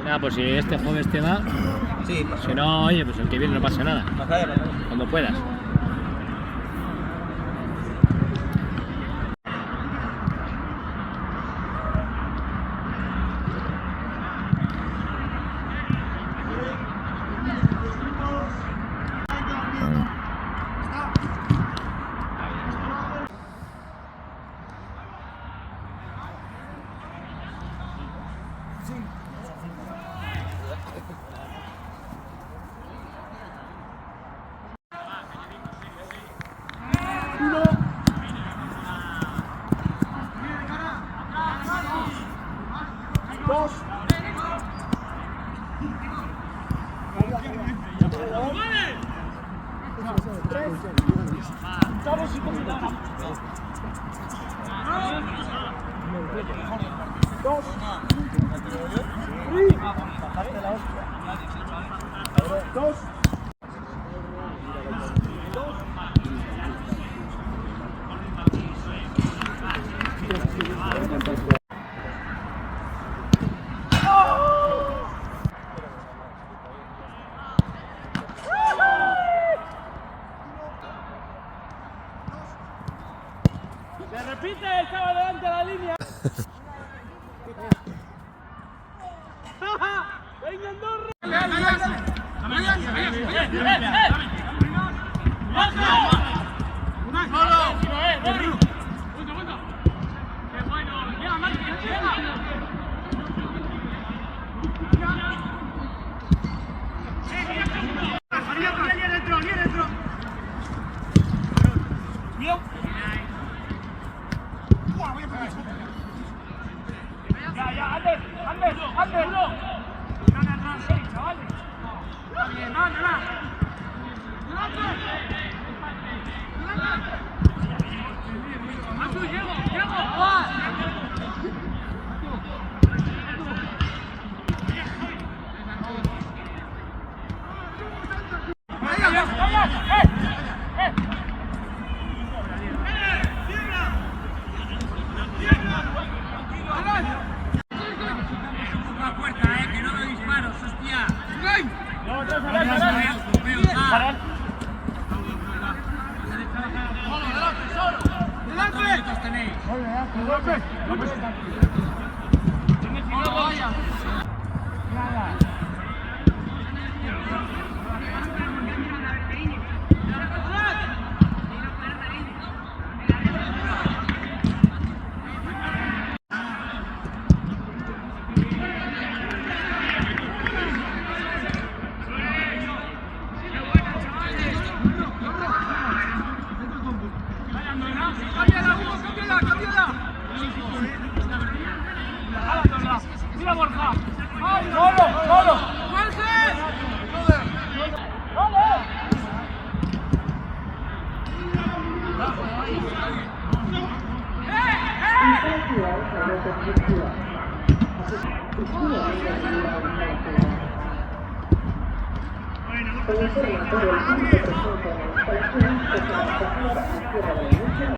Nada, pues si este jueves te va, Sí, si no, oye, pues el que viene no pasa nada. pasaré. Cuando puedas. ¡Se repite! ¡Estaba delante de la línea! ¡Venga, Andorra! ¡Mira, Borja! ¡Solo! ¡Solo! El informe por el punto presente en la instalación se transmite a Tierra de la Noche.